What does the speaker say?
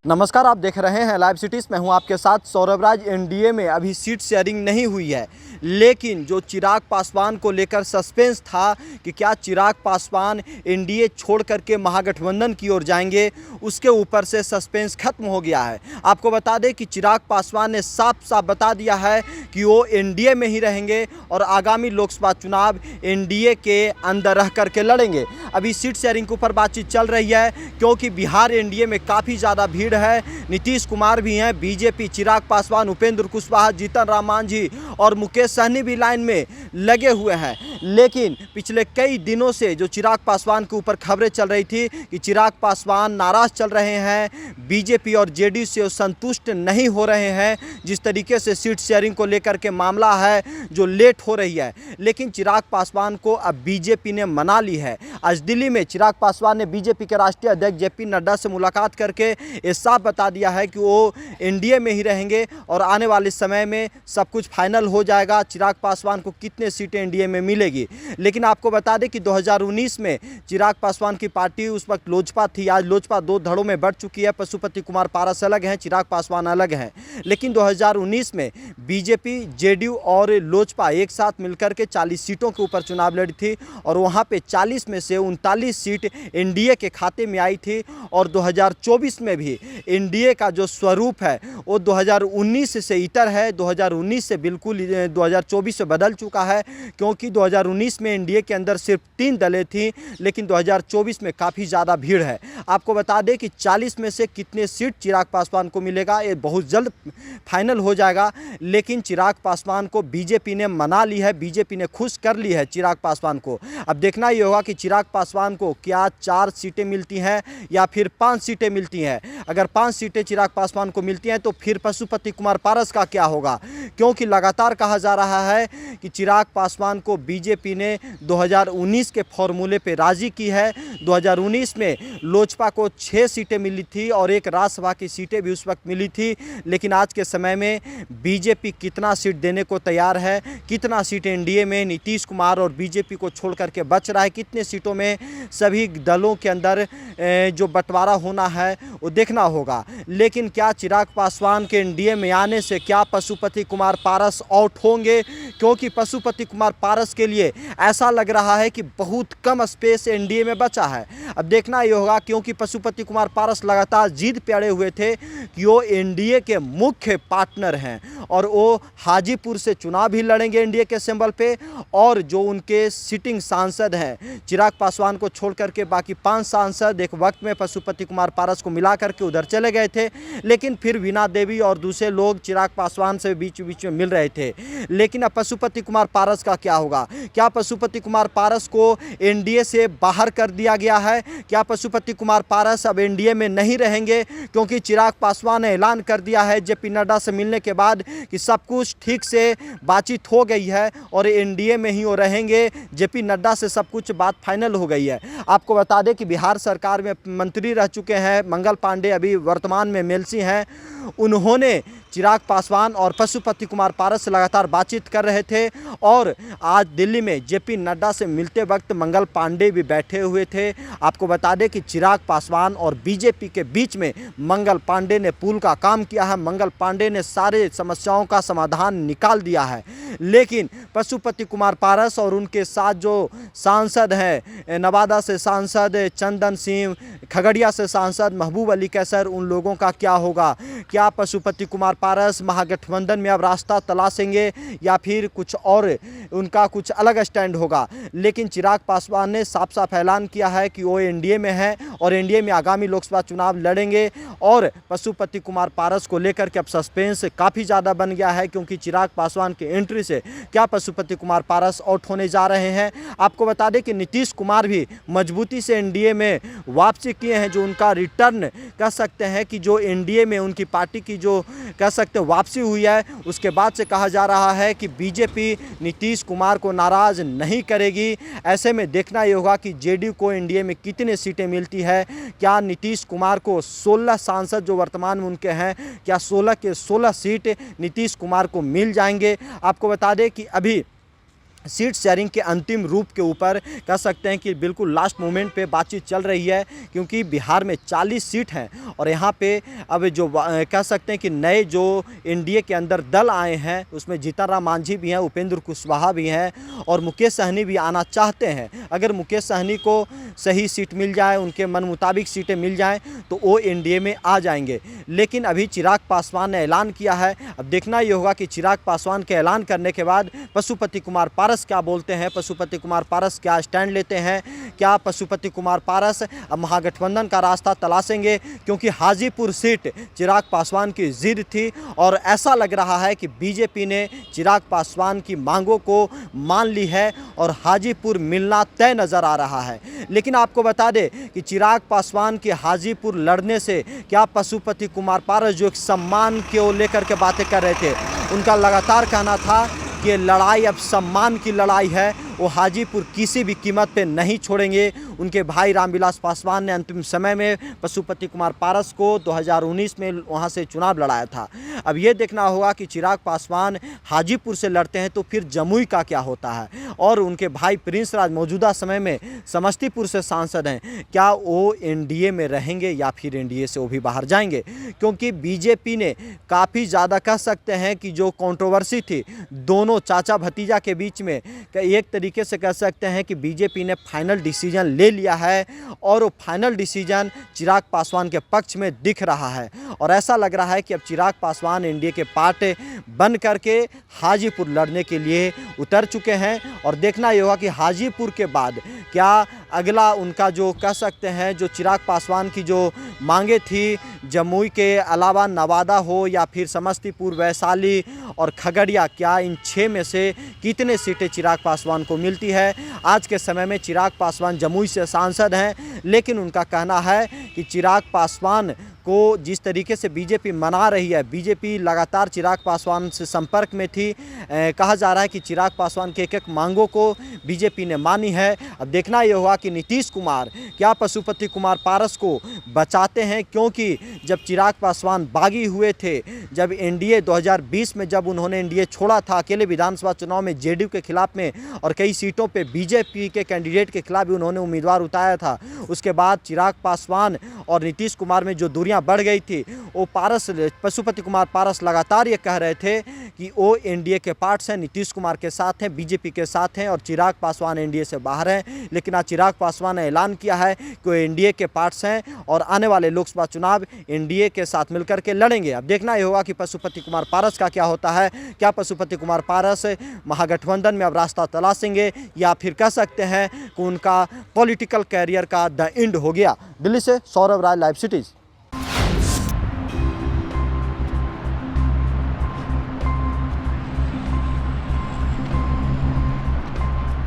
नमस्कार, आप देख रहे हैं लाइव सिटीज़। मैं हूं आपके साथ सौरभ राज। एनडीए में अभी सीट शेयरिंग नहीं हुई है, लेकिन जो चिराग पासवान को लेकर सस्पेंस था कि क्या चिराग पासवान एनडीए छोड़ करके महागठबंधन की ओर जाएंगे, उसके ऊपर से सस्पेंस खत्म हो गया है। आपको बता दें कि चिराग पासवान ने साफ साफ बता दिया है कि वो एनडीए में ही रहेंगे और आगामी लोकसभा चुनाव एनडीए के अंदर रह करके लड़ेंगे। अभी सीट शेयरिंग के ऊपर बातचीत चल रही है, क्योंकि बिहार एनडीए में काफ़ी ज़्यादा भीड़ है। नीतीश कुमार भी हैं, बीजेपी, चिराग पासवान, उपेंद्र कुशवाहा, जीतन राम मांझी और मुकेश सहनी भी लाइन में लगे हुए हैं। लेकिन पिछले कई दिनों से जो चिराग पासवान के ऊपर खबरें चल रही थी कि चिराग पासवान नाराज़ चल रहे हैं, बीजेपी और जेडीयू से संतुष्ट नहीं हो रहे हैं, जिस तरीके से सीट शेयरिंग को लेकर के मामला है जो लेट हो रही है। लेकिन चिराग पासवान को अब बीजेपी ने मना ली है। आज दिल्ली में चिराग पासवान ने बीजेपी के राष्ट्रीय अध्यक्ष जेपी नड्डा से मुलाकात करके ये साफ बता दिया है कि वो एनडीए में ही रहेंगे और आने वाले समय में सब कुछ फाइनल हो जाएगा, चिराग पासवान को कितने सीटें एनडीए में मिलेगी। लेकिन आपको बता दें कि 2019 में चिराग पासवान की पार्टी उस वक्त लोजपा थी। आज लोजपा दो धड़ों में बढ़ चुकी है। पशुपति कुमार पारस अलग हैं, चिराग पासवान अलग हैं। लेकिन 2019 में बीजेपी, जेडीयू और लोजपा एक साथ मिलकर के 40 सीटों के ऊपर चुनाव लड़ी थी और वहाँ पे 40 में से 39 सीट एनडीए के खाते में आई थी। और 2024 में भी एनडीए का जो स्वरूप है वो 2019 से इतर है। 2019 से बिल्कुल 2024 में बदल चुका है, क्योंकि 2019 में एनडीए के अंदर सिर्फ 3 दलें थीं, लेकिन 2024 में काफ़ी ज़्यादा भीड़ है। आपको बता दें कि 40 में से कितने सीट चिराग पासवान को मिलेगा ये बहुत जल्द फाइनल हो जाएगा। लेकिन चिराग पासवान को बीजेपी ने मना ली है, बीजेपी ने खुश कर ली है चिराग पासवान को। अब देखना ये होगा कि चिराग पासवान को क्या 4 सीटें मिलती हैं या फिर 5 सीटें मिलती हैं। अगर 5 सीटें चिराग पासवान को मिलती हैं तो फिर पशुपति कुमार पारस का क्या होगा, क्योंकि लगातार कहा जा रहा है कि चिराग पासवान को बीजेपी ने 2019 के फॉर्मूले पे राजी की है। 2019 में लोजपा को 6 सीटें मिली थी और एक राज्यसभा की सीटें भी उस वक्त मिली थी। लेकिन आज के समय में बीजेपी कितना सीट देने को तैयार है, कितना सीट एनडीए में नीतीश कुमार और बीजेपी को छोड़ करके बच रहा है, कितने सीटों में सभी दलों के अंदर जो बंटवारा होना है वो देखना होगा। लेकिन क्या चिराग पासवान के एनडीए में आने से क्या पशुपति कुमार पारस आउट होंगे, क्योंकि पशुपति कुमार पारस के लिए ऐसा लग रहा है कि बहुत कम स्पेस एनडीए में बचा है। अब देखना ये होगा, क्योंकि पशुपति कुमार पारस लगातार जिद पे अड़े हुए थे कि वो एनडीए के मुख्य पार्टनर हैं और वो हाजीपुर से चुनाव भी लड़ेंगे एनडीए के सिंबल पे। और जो उनके सिटिंग सांसद हैं, चिराग पासवान को छोड़ करके बाकी 5 सांसद एक वक्त में पशुपति कुमार पारस को मिला करके उधर चले गए थे, लेकिन फिर वीणा देवी और दूसरे लोग चिराग पासवान से बीच बीच में मिल रहे थे। लेकिन अब पशुपति कुमार पारस का क्या होगा? क्या पशुपति कुमार पारस को एनडीए से बाहर कर दिया गया है? क्या पशुपति कुमार पारस अब एनडीए में नहीं रहेंगे? क्योंकि चिराग पासवान ने ऐलान कर दिया है जेपी नड्डा से मिलने के बाद कि सब कुछ ठीक से बातचीत हो गई है और एनडीए में ही वो रहेंगे। जेपी नड्डा से सब कुछ बात फाइनल हो गई है। आपको बता दें कि बिहार सरकार में मंत्री रह चुके हैं मंगल पांडे, अभी वर्तमान में एमएलसी हैं। उन्होंने चिराग पासवान और पशुपति कुमार पारस से लगातार बातचीत कर रहे थे और आज दिल्ली में जेपी नड्डा से मिलते वक्त मंगल पांडे भी बैठे हुए थे। आपको बता दें कि चिराग पासवान और बीजेपी के बीच में मंगल पांडे ने पुल का काम किया है। मंगल पांडे ने सारे समस्याओं का समाधान निकाल दिया है। लेकिन पशुपति कुमार पारस और उनके साथ जो सांसद हैं, नवादा से सांसद चंदन सिंह, खगड़िया से सांसद महबूब अली कैसर, उन लोगों का क्या होगा? क्या पशुपति कुमार पारस महागठबंधन में अब रास्ता तलाशेंगे या फिर कुछ और उनका कुछ अलग स्टैंड होगा? लेकिन चिराग पासवान ने साफ साफ ऐलान किया है कि वो एनडीए में है और एनडीए में आगामी लोकसभा चुनाव लड़ेंगे। और पशुपति कुमार पारस को लेकर के अब सस्पेंस काफ़ी ज़्यादा बन गया है, क्योंकि चिराग पासवान की एंट्री से क्या पशुपति कुमार पारस आउट होने जा रहे हैं। आपको बता दें कि नीतीश कुमार भी मजबूती से एनडीए में वापसी किए हैं, जो उनका रिटर्न कह सकते हैं कि जो एनडीए में उनकी पार्टी की जो कह सकते हैं वापसी हुई है, उसके बाद से कहा जा रहा है कि बीजेपी नीतीश कुमार को नाराज़ नहीं करेगी। ऐसे में देखना ये होगा कि जेडीयू को एनडीए में कितने सीटें मिलती है। क्या नीतीश कुमार को 16 सांसद जो वर्तमान में उनके हैं, क्या 16 के 16 सीट नीतीश कुमार को मिल जाएंगे? आपको बता दें कि अभी सीट शेयरिंग के अंतिम रूप के ऊपर कह सकते हैं कि बिल्कुल लास्ट मोमेंट पे बातचीत चल रही है, क्योंकि बिहार में 40 सीट हैं और यहाँ पे अब जो कह सकते हैं कि नए जो एनडीए के अंदर दल आए हैं उसमें जीतन राम मांझी भी हैं, उपेंद्र कुशवाहा भी हैं और मुकेश सहनी भी आना चाहते हैं। अगर मुकेश सहनी को सही सीट मिल जाए, उनके मन मुताबिक सीटें मिल जाएँ तो वो एनडीए में आ जाएंगे। लेकिन अभी चिराग पासवान ने ऐलान किया है, अब देखना ये होगा कि चिराग पासवान के ऐलान करने के बाद पशुपति कुमार पारस क्या बोलते हैं, पशुपति कुमार पारस क्या स्टैंड लेते हैं, क्या पशुपति कुमार पारस अब महागठबंधन का रास्ता तलाशेंगे, क्योंकि हाजीपुर सीट चिराग पासवान की जिद थी और ऐसा लग रहा है कि बीजेपी ने चिराग पासवान की मांगों को मान ली है और हाजीपुर मिलना तय नज़र आ रहा है। लेकिन आपको बता दें कि चिराग पासवान के हाजीपुर लड़ने से क्या पशुपति कुमार पारस जो एक सम्मान को लेकर के बातें कर रहे थे, उनका लगातार कहना था कि लड़ाई अब सम्मान की लड़ाई है, वो हाजीपुर किसी भी कीमत पे नहीं छोड़ेंगे। उनके भाई रामविलास पासवान ने अंतिम समय में पशुपति कुमार पारस को 2019 में वहां से चुनाव लड़ाया था। अब ये देखना होगा कि चिराग पासवान हाजीपुर से लड़ते हैं तो फिर जमुई का क्या होता है, और उनके भाई प्रिंस राज मौजूदा समय में समस्तीपुर से सांसद हैं, क्या वो एनडीए में रहेंगे या फिर एनडीए से वो भी बाहर जाएंगे। क्योंकि बीजेपी ने काफ़ी ज़्यादा कह सकते हैं कि जो कंट्रोवर्सी थी दोनों चाचा भतीजा के बीच में, एक तरीके से कह सकते हैं कि बीजेपी ने फाइनल डिसीजन ले लिया है और वो फाइनल डिसीजन चिराग पासवान के पक्ष में दिख रहा है और ऐसा लग रहा है कि अब चिराग पासवान एनडीए के पार्ट बन करके हाजीपुर लड़ने के लिए उतर चुके हैं। और देखना ये होगा कि हाजीपुर के बाद क्या अगला उनका जो कह सकते हैं जो चिराग पासवान की जो मांगे थी, जमुई के अलावा नवादा हो या फिर समस्तीपुर, वैशाली और खगड़िया, क्या इन 6 में से कितने सीटें चिराग पासवान को मिलती है। आज के समय में चिराग पासवान जमुई से सांसद हैं, लेकिन उनका कहना है कि चिराग पासवान को जिस तरीके से बीजेपी मना रही है, बीजेपी लगातार चिराग पासवान से संपर्क में थी, कहा जा रहा है कि चिराग पासवान के एक मांगों को बीजेपी ने मानी है। अब देखना ये होगा कि नीतीश कुमार क्या पशुपति कुमार पारस को बचाते हैं, क्योंकि जब चिराग पासवान बागी हुए थे, जब एनडीए 2020 में जब उन्होंने एनडीए छोड़ा था, अकेले विधानसभा चुनाव में जेडीयू के खिलाफ में और कई सीटों पे बीजेपी के कैंडिडेट के खिलाफ भी उन्होंने उम्मीदवार उतारा था। उसके बाद चिराग पासवान और नीतीश कुमार में जो दूरियां बढ़ गई थी, वो पशुपति कुमार पारस लगातार ये कह रहे थे कि वो एनडीए के पार्ट्स हैं, नीतीश कुमार के साथ हैं, बीजेपी के साथ हैं और चिराग पासवान एनडीए से बाहर हैं। लेकिन आज चिराग पासवान ने ऐलान किया है कि वो एनडीए के पार्ट्स हैं और आने वाले लोकसभा चुनाव एनडीए के साथ मिलकर के लड़ेंगे। अब देखना ये होगा कि पशुपति कुमार पारस का क्या होता है, क्या पशुपति कुमार पारस महागठबंधन में अब रास्ता तलाशेंगे या फिर कह सकते हैं कि उनका पॉलिटिकल कैरियर का द एंड हो गया। दिल्ली से सौरभ राय, लाइव सिटीज़।